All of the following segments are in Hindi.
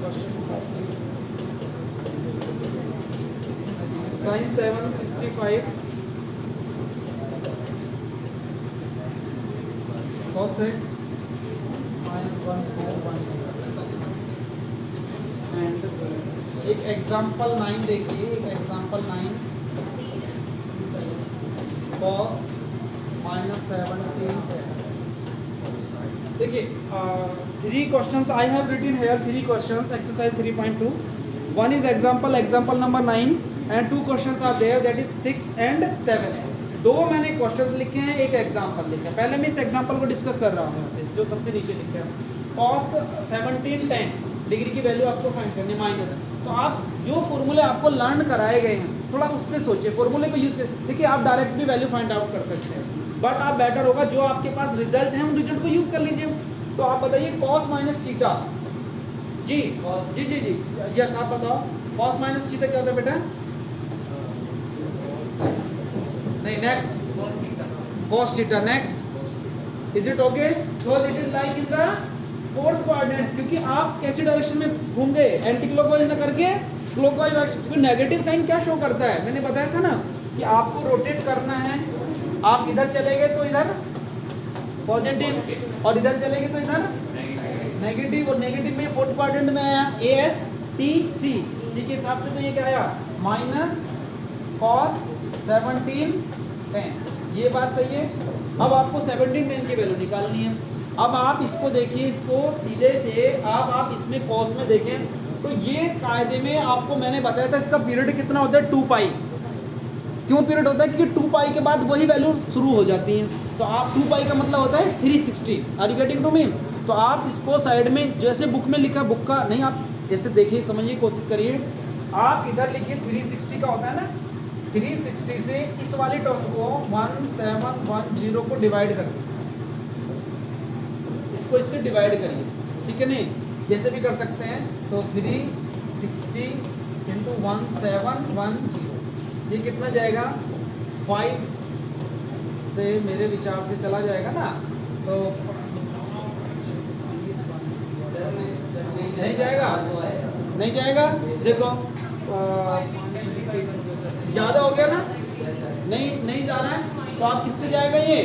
Sin 765 cos sec एंड एक एग्जाम्पल 9 देखिए, एक एग्जाम्पल 9 cos -17। देखिए 3 questions I have written here, 3 questions exercise 3.2। One is example number 9 and 2 questions are there that is 6 and 7। दो मैंने क्वेश्चंस लिखे हैं, एक एग्जाम्पल लिखा है। पहले मैं इस एग्जाम्पल को डिस्कस कर रहा हूँ यहाँ से, जो सबसे नीचे लिखा है cos 17 डिग्री की वैल्यू आपको फाइंड करनी है माइनस। तो आप जो फॉर्मूले आपको लर्न कराए गए हैं थोड़ा उस पर सोचिए, फॉर्मूले को यूज़ करें। देखिए आप डायरेक्ट भी वैल्यू फाइंड आउट कर सकते हैं, बट आप बेटर होगा जो आपके पास रिजल्ट है उन रिजल्ट को यूज़ कर लीजिए। तो आप बताइए cos माइनस थीटा, जी जी जी जी यस आप बताओ cos माइनस थीटा क्या होता है बेटा? नहीं, next cos theta, next is it okay? Because it is like in the fourth quadrant, क्योंकि आप कैसे डायरेक्शन में घूम गए, एंटी क्लॉकवाइज ना करके क्लॉकवाइज डायरेक्शन। क्योंकि नेगेटिव साइन क्या शो करता है, मैंने बताया था ना कि आपको रोटेट करना है। आप इधर चले गए तो इधर पॉजिटिव और इधर चले गए तो इधर नेगेटिव, और नेगेटिव में फोर्थ क्वाड्रेंट में आया ASTC, सी के हिसाब से तो ये क्या आया माइनस cos 17 ये बात सही है। अब आपको 17 की वैल्यू निकालनी है। अब आप इसको देखिए, इसको सीधे से आप इसमें cos में देखें तो ये कायदे में आपको मैंने बताया था इसका पीरियड कितना होता है 2 पाई। क्यों पीरियड होता है? क्योंकि 2 पाई के बाद वही वैल्यू शुरू हो जाती है। तो आप 2 पाई का मतलब होता है 360। Are you getting to me? तो आप इसको साइड में जैसे बुक में लिखा, बुक का नहीं, आप ऐसे देखिए, समझिए, कोशिश करिए। आप इधर लिखिए 360 का होता है ना, 360 से इस वाली टर्म को 1710 को डिवाइड कर दीजिए, इसको इससे डिवाइड करिए, ठीक है नहीं? जैसे भी कर सकते हैं। तो 360 इंटू 1710 ये कितना जाएगा 5 से मेरे विचार से चला जाएगा ना, तो नहीं जाएगा, नहीं जाएगा। देखो ज़्यादा हो गया ना, नहीं जा रहा है, तो आप किससे जाएगा? ये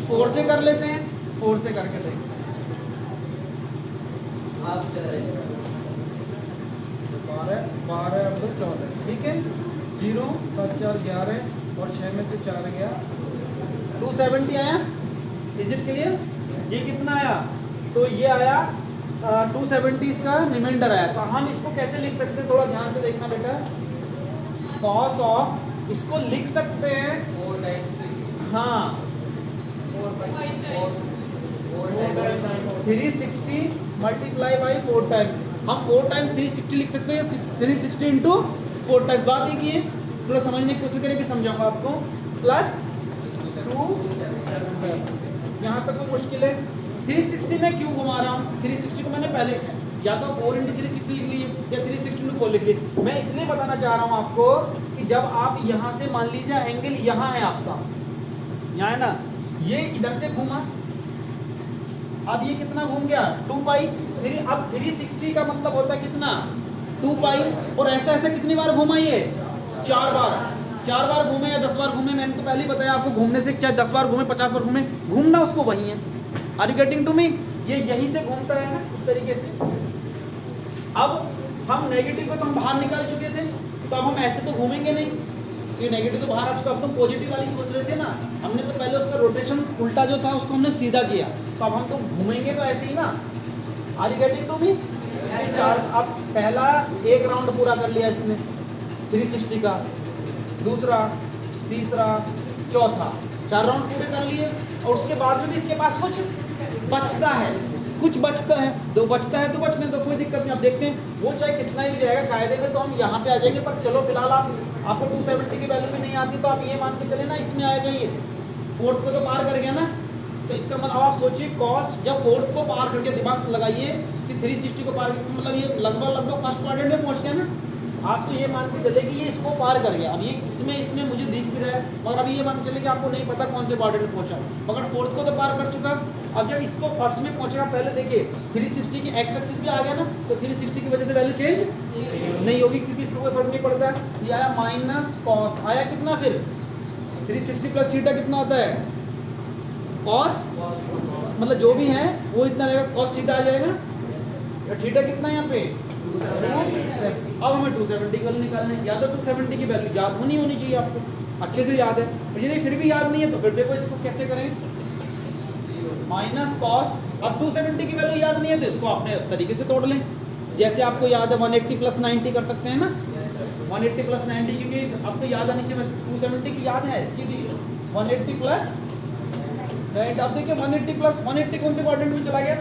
4 से कर लेते हैं, 4 से करके देखते हैं। 12 अब 14, ठीक है। 0 7 4 11 और 6 में से 4 गया, 270 आया। Is it clear? ये कितना आया? तो ये आया 270, इसका रिमाइंडर आया। तो हम इसको कैसे लिख सकते हैं, थोड़ा ध्यान से देखना बेटा। cos ऑफ इसको लिख सकते हैं 4 टाइम्स, हाँ 360 मल्टीप्लाई बाई 4 टाइम्स। हम 4 टाइम्स 360 लिख सकते हैं, 360 इंटू 4 टाइम्स। बात ये की है, थोड़ा समझने की कोशिश करें कि समझाऊंगा आपको। प्लस 2 यहाँ तक कोई मुश्किल है? 360 में क्यों घुमा रहा हूँ? 360 को मैंने पहले या तो 4 इंटू 360 लिख लिए या 360 इंटू 4 लिख लिए। मैं इसलिए बताना चाह रहा हूँ आपको कि जब आप यहाँ से मान लीजिए एंगल यहाँ है आपका, यहाँ है ना, ये इधर से घूमा, अब ये कितना घूम गया 2 पाई। अब 360 का मतलब होता है कितना 2 पाई, और ऐसा ऐसा कितनी बार घूमा ये 4 बार घूमे या 10 बार घूमे। मैंने तो पहले ही बताया आपको, घूमने से क्या 10 बार घूमे 50 बार घूमे, घूमना उसको वही है। Are you getting to me? ये यहीं से घूमता है ना, इस तरीके से। अब हम नेगेटिव को तो हम बाहर निकाल चुके थे, तो अब हम ऐसे तो घूमेंगे नहीं, ये नेगेटिव तो बाहर आ चुका। अब तो पॉजिटिव वाली सोच रहे थे ना, हमने तो पहले उसका रोटेशन उल्टा जो था उसको हमने सीधा किया, तो अब हम तो घूमेंगे तो ऐसे ही ना। Are you getting to me? अब पहला एक राउंड पूरा कर लिया इसने 360 का, दूसरा, तीसरा, चौथा, 4 राउंड पूरे कर लिए। और उसके बाद में भी इसके पास कुछ बचता है, तो बचता है तो बचने तो कोई दिक्कत नहीं। आप देखते हैं वो चाहे कितना ही जाएगा, कायदे में तो हम यहाँ पे आ जाएंगे। पर चलो फिलहाल आपको 270 की वैल्यू भी नहीं आती, तो आप ये मान के चले ना इसमें आएगा, ये 4th को तो पार कर गया ना। तो इसका मतलब आप सोचिए cos जब 4th को पार करके, दिमाग से लगाइए कि 360 को पार करके, मतलब ये लगभग फर्स्ट क्वाड्रेंट में पहुँच गया ना। आपको ये मान के चले कि ये इसको पार कर गया, अब ये इसमें मुझे दिख भी रहा है, मगर अभी ये मान के चले कि आपको नहीं पता कौन से क्वाड्रेंट में पहुंचा, मगर फोर्थ को तो पार कर चुका। अब जब इसको फर्स्ट में पहुंचेगा, पहले देखिए 360 की एक्स एक्सिस भी आ गया ना, तो 360 की वजह से वैल्यू चेंज नहीं होगी क्योंकि इसको कोई फर्क नहीं पड़ता। ये आया माइनस कॉस, आया कितना फिर 360 प्लस थीटा कितना होता है कॉस, मतलब जो भी है वो इतना रहेगा, कॉस थीटा आ जाएगा, थीटा कितना है यहाँ पे 270। अब हमें 270 की वैल्यू निकालना है, या तो 270 की वैल्यू याद होनी चाहिए आपको, अच्छे से याद है, और यदि फिर भी याद नहीं है तो फिर देखो इसको कैसे करें, माइनस कॉस। अब 270 की वैल्यू याद नहीं है तो इसको अपने तरीके से तोड़ लें, जैसे आपको याद है 180 प्लस 90 कर सकते हैं ना, 180 प्लस 90, क्योंकि अब तो याद आनी चाहिए, वैसे 270 की याद है सीधी 180 प्लस 90। अब देखिए 180 प्लस 180 कौन से क्वाड्रेंट में चला गया,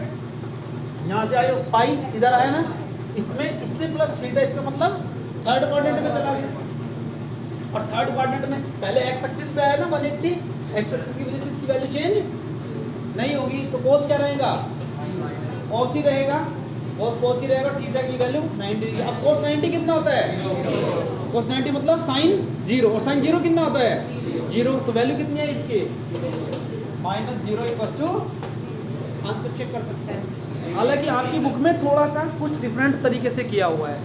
यहाँ से आए पाई इधर आया ना, इसमें इससे प्लस थीटा, इसका मतलब थर्ड क्वाड्रेंट में चला गया, और थर्ड क्वाड्रेंट में पहले एक्स एक्सिस पे आया ना 180, एक्स एक्सिस की वजह से इसकी वैल्यू चेंज नहीं होगी, तो कोस क्या रहेगा कोस ही रहेगा, कोस ही रहेगा, थीटा की वैल्यू 90। अब कोस 90 कितना होता है, कोस 90 मतलब साइन 0, और साइन 0 कितना होता है 0, तो वैल्यू कितनी है इसकी -0 इक्वल्स टू, आंसर चेक कर सकते हैं। हालांकि आपकी बुक में थोड़ा सा कुछ डिफरेंट तरीके से किया हुआ है,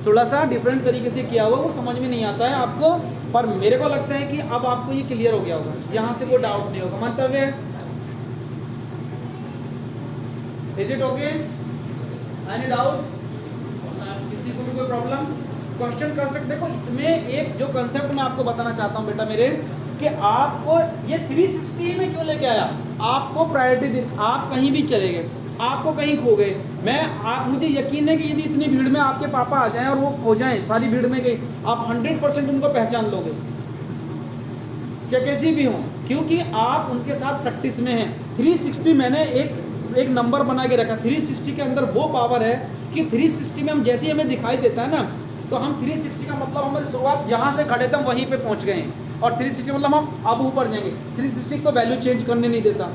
थोड़ा सा डिफरेंट तरीके से किया हुआ, वो समझ में नहीं आता है आपको, पर मेरे को लगता है कि अब आपको ये क्लियर हो गया होगा, यहाँ से कोई डाउट नहीं होगा। मंतव्य is it okay, any doubt, किसी को भी कोई प्रॉब्लम, क्वेश्चन कर सकते। देखो इसमें एक जो कंसेप्ट मैं आपको बताना चाहता हूँ बेटा मेरे, कि आपको ये 360 में क्यों लेके आया, आपको प्रायोरिटी दे, आप कहीं भी चले गए, आपको कहीं खो गए, मुझे यकीन है कि यदि इतनी भीड़ में आपके पापा आ जाएं और वो खो जाएं, सारी भीड़ में गई, आप 100% उनको पहचान लोगे, चाहे कैसी भी हो, क्योंकि आप उनके साथ प्रैक्टिस में हैं। 360 मैंने एक नंबर बना के रखा, 360 के अंदर वो पावर है कि 360 में हम जैसे ही हमें दिखाई देता है ना, तो हम 360 का मतलब हमारी शुरुआत जहाँ से खड़े थे हम वहीं पे पहुँच गए हैं, और 360 मतलब हम अब ऊपर जाएंगे। 360 तो वैल्यू चेंज करने नहीं देता,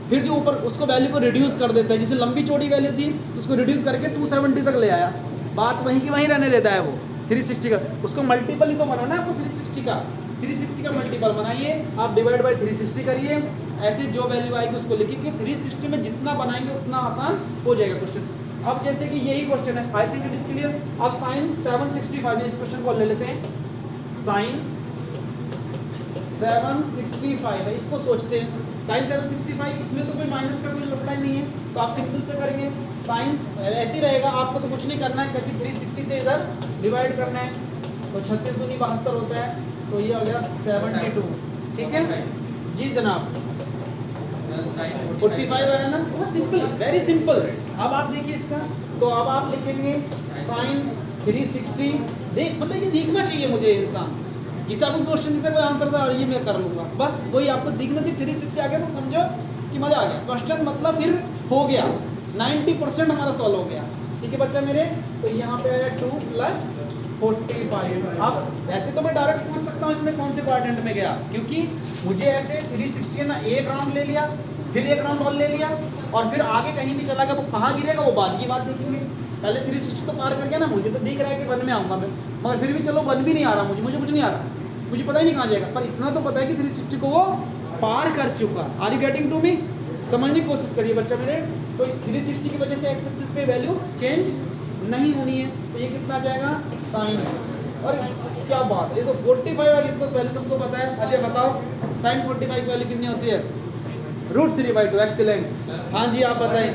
फिर जो ऊपर उसको वैल्यू को रिड्यूस कर देता है, जैसे लंबी चौड़ी वैल्यू थी तो उसको रिड्यूस करके 270 तक ले आया, बात वहीं की वहीं रहने देता है वो 360 का, उसको मल्टीपल ही तो बनाना है आपको 360 का, 360 का मल्टीपल बनाइए, आप डिवाइड बाई 360 करिए, ऐसे जो वैल्यू आएगी उसको लिखिए कि 360 में जितना बनाएंगे उतना आसान हो जाएगा क्वेश्चन। अब जैसे कि यही क्वेश्चन है, I think it is clear. अब साइन 765, इस क्वेश्चन को ले लेते हैं, साइन 765 है, इसको सोचते हैं, साइन 765, इसमें तो कोई माइनस का कोई लफड़ा नहीं है, तो आप सिंपल से करेंगे, साइन ऐसे ही रहेगा, आपको तो कुछ नहीं करना है, क्योंकि 360 से इधर डिवाइड करना है, तो 36 दूनी 72 होता है, तो ये हो गया 72, ठीक है जी जनाब, 45 आया ना, वो सिंपल, वेरी सिंपल। अब आप देखिए इसका, तो अब आप लिखेंगे साइन 360, देख मतलब ये दिखना चाहिए मुझे, इंसान किसी आपको क्वेश्चन देता है कोई आंसर था और ये मैं कर लूँगा, बस वही आपको दिखना चाहिए, 360 आ गया तो समझो कि मज़ा आ गया, क्वेश्चन मतलब फिर हो गया, 90% हमारा सॉल्व हो गया, ठीक है बच्चा मेरे। तो यहाँ पे आया 2 + 45। अब वैसे तो मैं डायरेक्ट पूछ सकता हूँ इसमें कौन से क्वाड्रेंट में गया, क्योंकि मुझे ऐसे 360 है ना, एक राउंड ले लिया, फिर एक राउंड और ले लिया, और फिर आगे कहीं भी चला गया, वो कहाँ गिरेगा वो बाद की बात देखेंगे, पहले 360 तो पार कर गया ना, मुझे तो दिख रहा है कि 1 में आऊँगा मैं, मगर फिर भी चलो 1 भी नहीं आ रहा, मुझे कुछ नहीं आ रहा, मुझे पता ही नहीं कहाँ जाएगा, पर इतना तो पता है कि 360 को वो पार कर चुका। Are you getting to me, समझने की कोशिश करिए बच्चा मेरे। तो 360 की वजह से एक्स एक्सिस पे वैल्यू चेंज नहीं होनी है, तो ये कितना जाएगा साइन, और क्या बात है, ये तो 45 आ गई, इसको वैल्यू सबको पता है। अच्छा बताओ साइन 45 की वैल्यू कितनी होती है, √3/2, एक्सीलेंट। हाँ जी आप बताएं,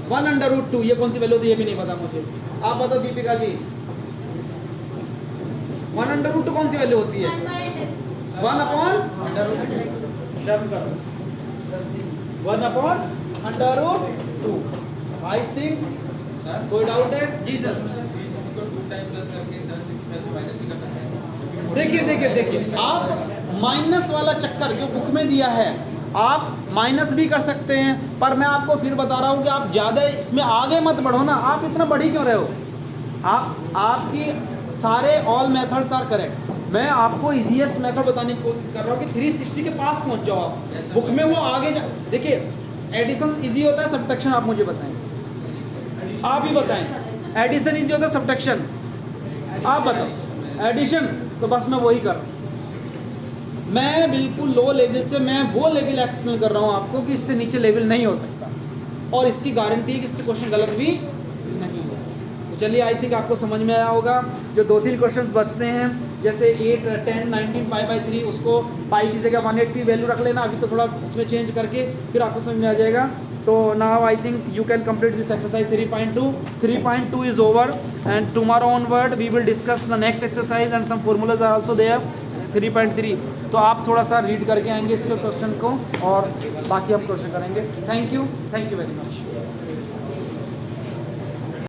1/√2, ये कौन सी वैल्यू होती है ये भी नहीं पता मुझे, आप बताओ दीपिका जी, 1/√2 कौन सी वैल्यू होती है, 1/√2, शर्म करो, 1/√2। आई थिंक कोई डाउट है जी सर, देखिए आप माइनस वाला चक्कर जो बुक में दिया है, आप माइनस भी कर सकते हैं, पर मैं आपको फिर बता रहा हूँ कि आप ज़्यादा इसमें आगे मत बढ़ो ना, आप इतना बढ़ी क्यों रहे हो, आपकी सारे ऑल मेथड्स आर करेक्ट, मैं आपको इजीएस्ट मेथड बताने की कोशिश कर रहा हूँ कि 360 के पास पहुँच जाओ आप, बुक में वो आगे देखिए एडिशन इजी होता है, सब्ट्रैक्शन आप मुझे बताएं, आप ही बताएं, एडिशन इज होता है सब्ट्रैक्शन। आप बताओ एडिशन, तो बस मैं वही कर रहा हूँ। मैं बिल्कुल लो लेवल से मैं वो लेवल एक्सप्लेन कर रहा हूँ आपको कि इससे नीचे लेवल नहीं हो सकता, और इसकी गारंटी है कि इससे क्वेश्चन गलत भी नहीं है। तो चलिए आई थिंक आपको समझ में आया होगा। जो 2-3 क्वेश्चन बचते हैं जैसे 8, 10, 19 पाई बाई 3, उसको पाई की जगह 180 वैल्यू रख लेना, अभी तो थोड़ा उसमें चेंज करके फिर आपको समझ में आ जाएगा। तो now I think you can complete this exercise 3.2। 3.2 is over and tomorrow onward we will discuss the next exercise and some formulas are also there 3.3। तो आप थोड़ा सा रीड करके आएंगे इसके क्वेश्चन को और बाकी हम क्वेश्चन करेंगे। Thank you very much.